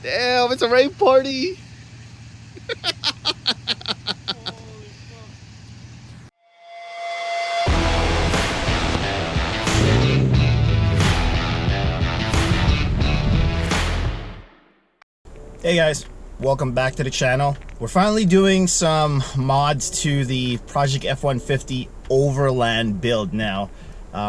Damn, it's a rave party. Hey guys, welcome back to the channel. We're finally doing some mods to the Project F150 Overland build now.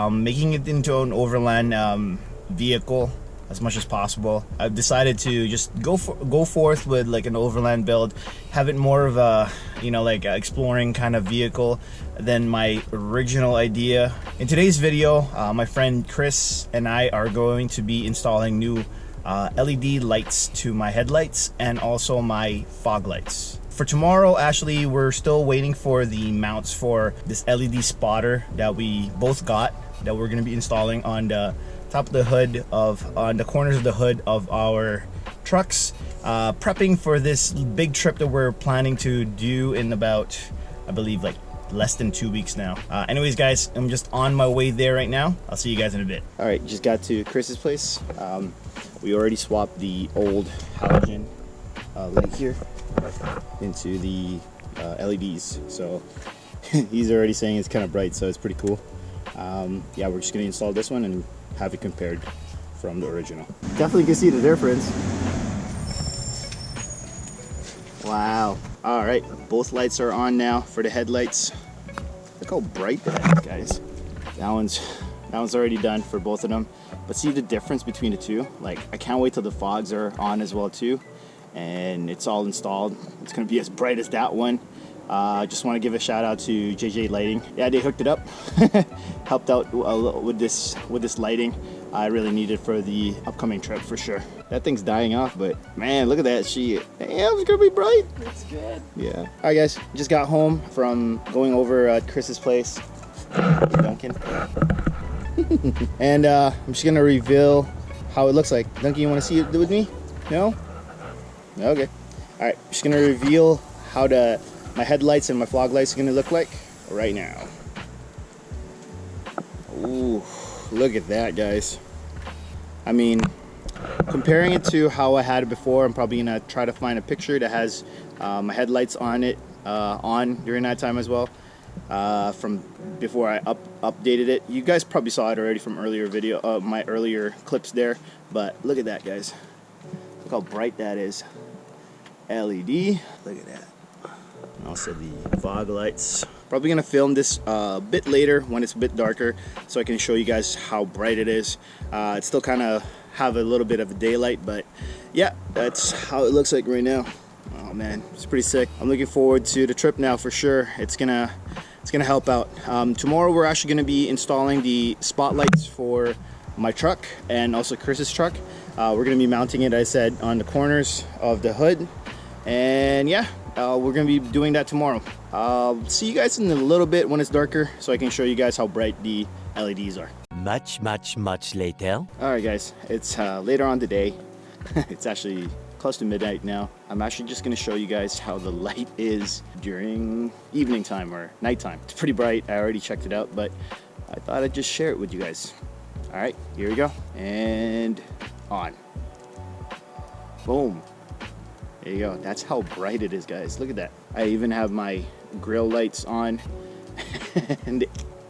Making it into an Overland vehicle as much as possible. I've decided to just go forth with like an Overland build, have it more of a, you know, like exploring kind of vehicle than my original idea. In today's video, my friend Chris and I are going to be installing new LED lights to my headlights and also my fog lights. For tomorrow, actually, we're still waiting for the mounts for this LED spotter that we both got, that we're going to be installing on the top of the hood on the corners of the hood of our trucks, prepping for this big trip that we're planning to do in about, I believe, like less than 2 weeks now. Anyways guys, I'm just on my way there right now. I'll see you guys in a bit. All right, just got to Chris's place. We already swapped the old halogen light here into the LEDs, so he's already saying it's kind of bright, so it's pretty cool. Yeah, we're just gonna install this one and have it compared from the original. Definitely can see the difference. Wow. All right, both lights are on now for the headlights. Look how bright that is, guys. That one's already done for both of them. But see the difference between the two? Like, I can't wait till the fogs are on as well too, and it's all installed. It's gonna be as bright as that one. Just want to give a shout out to JJ Lighting. Yeah, they hooked it up, helped out with this lighting. I really need it for the upcoming trip for sure. That thing's dying off, but man, look at that shit. Damn, it's gonna be bright. Looks good. Yeah. All right, guys, just got home from going over at Chris's place, Duncan, and I'm just gonna reveal how it looks like. Duncan, you want to see it with me? No? Okay. All right, just gonna reveal how my headlights and my fog lights are gonna look like right now. Ooh, look at that, guys. I mean, comparing it to how I had it before, I'm probably gonna try to find a picture that has my headlights on it, on during that time as well, from before I updated it. You guys probably saw it already from earlier video, my earlier clips there, but look at that, guys. Look how bright that is. LED, look at that. And also the fog lights. Probably gonna film this a bit later when it's a bit darker, so I can show you guys how bright it is. It's still kind of have a little bit of a daylight, but yeah, that's how it looks like right now. Oh man, it's pretty sick. I'm looking forward to the trip now for sure. It's gonna help out. Tomorrow we're actually gonna be installing the spotlights for my truck and also Chris's truck. We're gonna be mounting it, I said, on the corners of the hood, and yeah, we're gonna be doing that tomorrow. I'll see you guys in a little bit when it's darker, so I can show you guys how bright the LEDs are. Much later. All right, guys, it's later on today. It's actually close to midnight now. I'm actually just gonna show you guys how the light is during evening time or nighttime. It's pretty bright. I already checked it out, but I thought I'd just share it with you guys. All right, here we go, and on. Boom. There you go. That's how bright it is, guys. Look at that. I even have my grill lights on, and the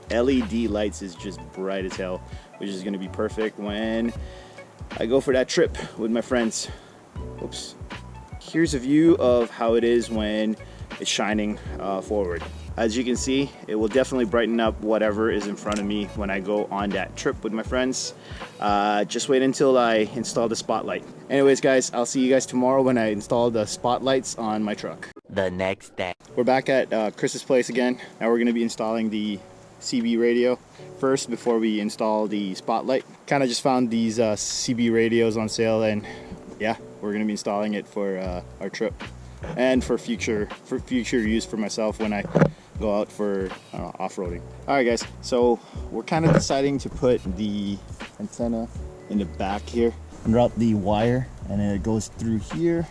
LED lights is just bright as hell, which is gonna be perfect when I go for that trip with my friends. Oops. Here's a view of how it is when it's shining forward. As you can see, it will definitely brighten up whatever is in front of me when I go on that trip with my friends. Just wait until I install the spotlight. Anyways, guys, I'll see you guys tomorrow when I install the spotlights on my truck. The next day. We're back at Chris's place again. Now we're gonna be installing the CB radio first before we install the spotlight. Kind of just found these CB radios on sale, and yeah, we're gonna be installing it for our trip and for future use for myself when I go out for off-roading. All right, guys, so we're kind of deciding to put the antenna in the back here and route the wire, and then it goes through here,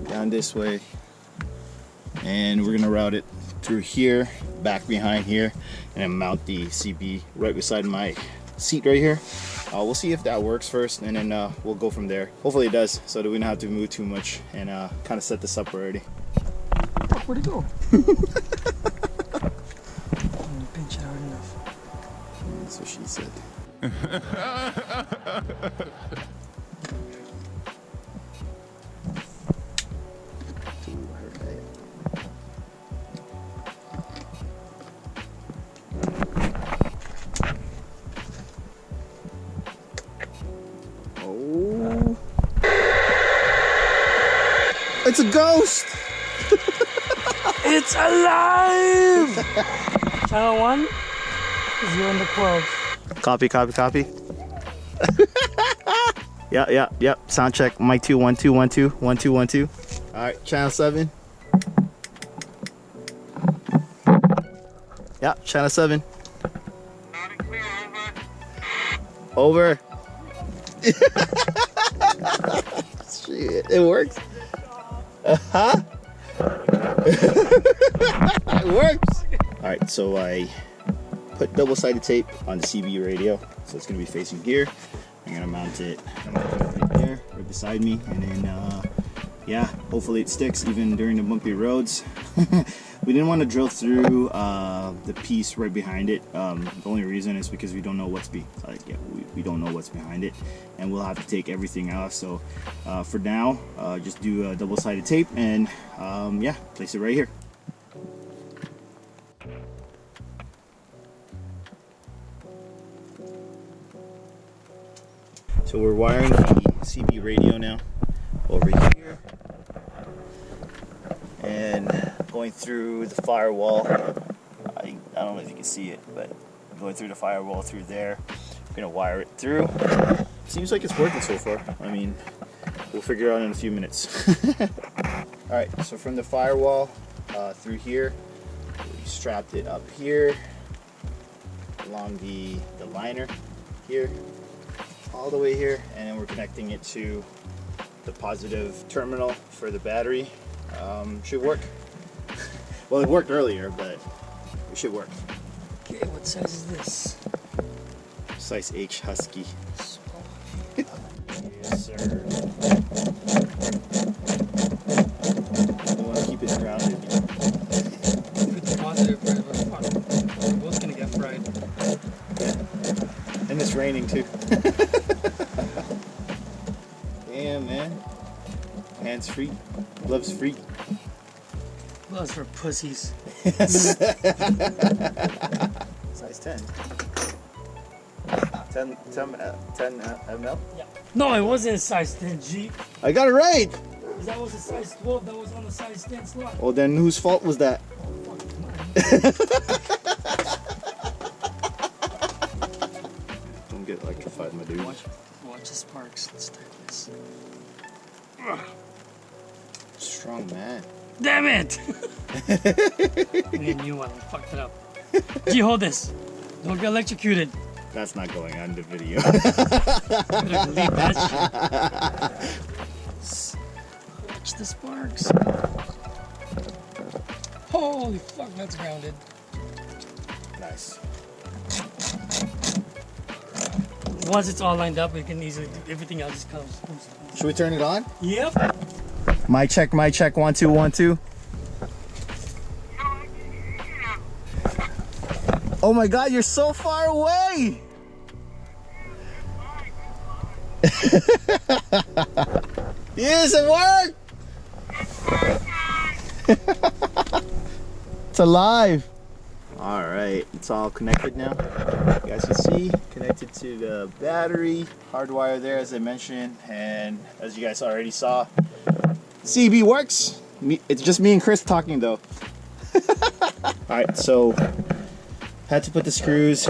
down this way, and we're gonna route it through here, back behind here, and then mount the CB right beside my seat right here. We'll see if that works first, and then we'll go from there. Hopefully it does, so that we don't have to move too much, and kind of set this up already. Where'd it go? Pinch it hard enough. That's what she said. Oh, it's a ghost! It's alive! Channel 1, 0 and 12. Copy. Yep. Sound check. Mic 2, 1 2 1 2 1 2 1 2. All right, channel 7. Yep, channel 7. Over. Shit, it works. It works. All right, so I put double-sided tape on the CB radio, so it's gonna be facing here. I'm gonna mount it right there, right beside me, and then yeah, hopefully it sticks even during the bumpy roads. We didn't want to drill through the piece right behind it. The only reason is because we don't know what's we don't know what's behind it, and we'll have to take everything out. So for now, just do a double-sided tape and yeah, place it right here. So we're wiring the CB radio now over here, and going through the firewall. I don't know if you can see it, but I'm going through the firewall through there. I'm gonna wire it through. Seems like it's working so far. I mean, we'll figure it out in a few minutes. All right, so from the firewall through here, we strapped it up here along the liner here, all the way here, and then we're connecting it to the positive terminal for the battery. Should work. Well, it worked earlier, but it should work. Okay, what size is this? Size H Husky. Yes, sir. We want to keep it grounded. It's positive, right? Fuck. We're both gonna get fried. And it's raining too. Damn, man. Hands free, gloves free. Gloves for pussies. Size 10. 10 ml? Yeah. No, it wasn't a size 10, G. I got it right! Because that was a size 12, that was on the size 10 slot. Well, then whose fault was that? Don't get electrified, my dude. Watch the sparks. Let's start this. Strong man. Damn it! I need a new one. I fucked it up. G, hold this. Don't get electrocuted. That's not going on the video. Better leave that shit. Watch the sparks. Holy fuck, that's grounded. Nice. Once it's all lined up, we can easily do everything else. Just comes. Should we turn it on? Yep. Mic check, 1 2 1 2. Oh my god, you're so far away! Yes, it worked! It's alive! Alright, it's all connected now. You guys can see, connected to the battery. Hardwire there, as I mentioned, and as you guys already saw, CB works. It's just me and Chris talking though. Alright, so had to put the screws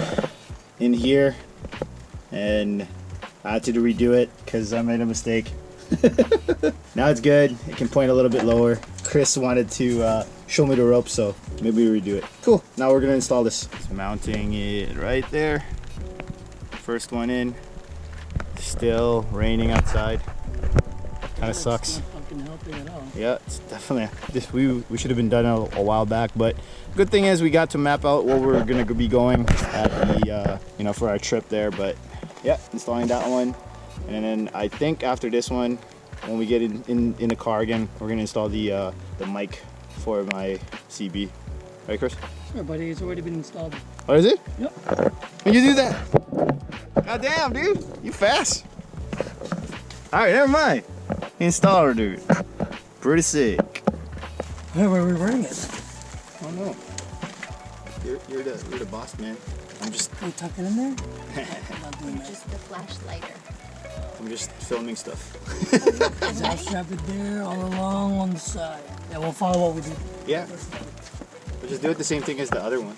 in here, and I had to redo it because I made a mistake. Now it's good. It can point a little bit lower. Chris wanted to show me the rope, so maybe we redo it. Cool. Now we're gonna install this. So mounting it right there. First one in. Still raining outside. Kind of sucks. Not fucking helping at all. Yeah, it's definitely this. We should have been done a while back, but good thing is we got to map out where we're gonna be going at the for our trip there. But Yeah, installing that one. And then I think after this one, when we get in the car again, we're gonna install the mic for my CB. Right, Chris? Sure, buddy. It's already been installed. Oh, is it? Yep. When you do that? God damn, dude. You fast. Alright, never mind. Installer, dude. Pretty sick. Where were we wearing it? Oh no. You're the boss, man. I'm just Can we tuck it in there? Not doing that. Just the flashlighter. I'm just filming stuff. I'll strap it there all along on the side. Yeah, we'll follow what we did. Yeah. We'll just do it the same thing as the other one.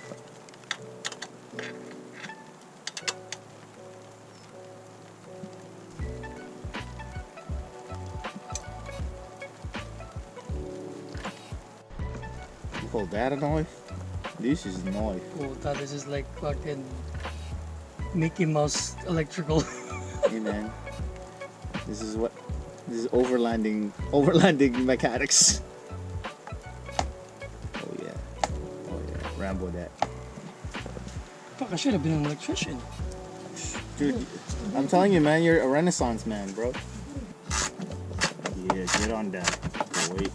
You call that a knife? This is a knife. Cool. Thought this is like fucking Mickey Mouse electrical. Hey man. This is overlanding mechanics. Oh yeah. Rambo that. Fuck, I should have been an electrician. Dude, I'm telling you, man, you're a renaissance man, bro. Yeah, get on that. Wait.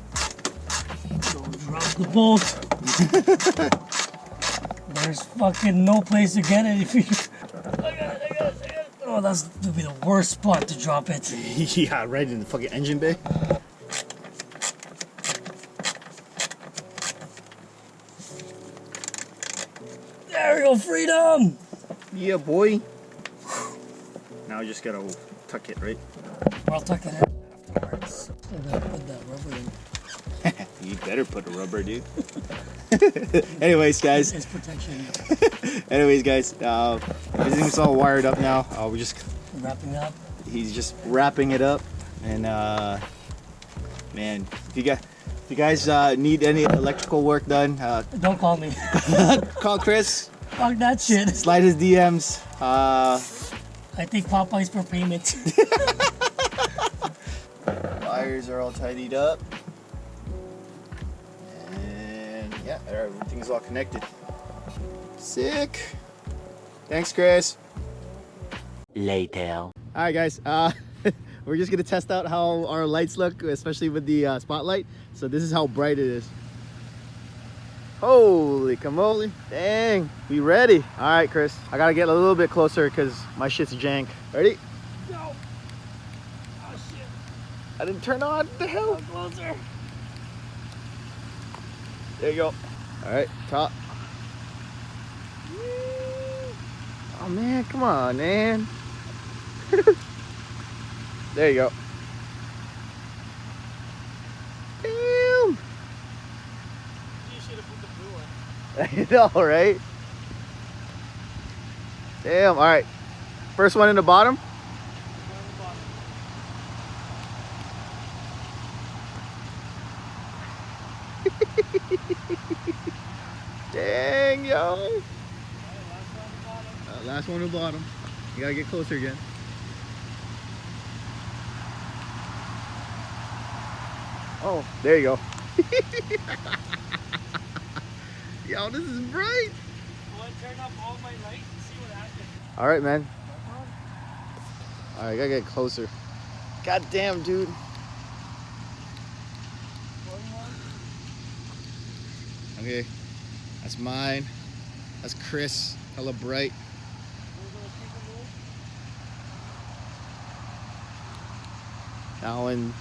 Don't drop the bolt. There's fucking no place to get it if you. I got it. Oh, that's would be the worst spot to drop it. Yeah, right in the fucking engine bay. There we go, freedom. Yeah, boy. Now I just gotta tuck it, right? I'll tuck it in afterwards. I gotta put that rubber in. You better put the rubber, dude. Anyways, guys. It's protection. Anyways, guys. Everything's all wired up now. We're just. Wrapping up. He's just wrapping it up, and man, if you guys need any electrical work done, Don't call me. call Chris. Fuck that shit. Slide his DMs. I take Popeyes for payment. Wires are all tidied up, and yeah, everything's all connected. Sick. Thanks, Chris. Later. All right, guys. We're just gonna test out how our lights look, especially with the spotlight. So this is how bright it is. Holy camole. Dang, we ready. All right, Chris. I gotta get a little bit closer because my shit's jank. Ready? No. Oh shit. I didn't turn on. What the hell? Closer. There you go. All right, top. Oh man, come on, man. There you go. Damn. You should have put the blue one. I know, right? Damn, all right. First one in the bottom. Dang, yo. Last one in the bottom. You gotta get closer again. Oh, there you go. Yo, this is bright. I want to turn off all my lights and see what happens. All right, man. All right, gotta get closer. God damn, dude. Okay, that's mine. That's Chris. Hella bright. That one.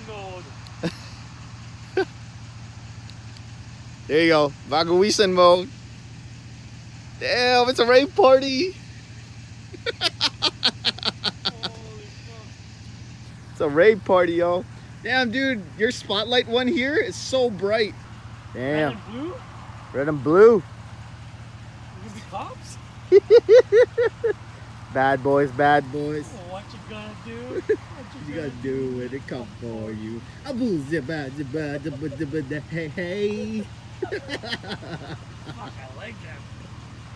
Mode. There you go. Vagowisan mode. Damn, it's a rave party. It's a rave party, yo. Damn, dude, your spotlight one here is so bright. Damn. Red and blue? Red and blue. You be cops? Bad boys, bad boys. Oh, what you gonna do? What you gonna do when it come for you? Hey, hey. Fuck, I like that.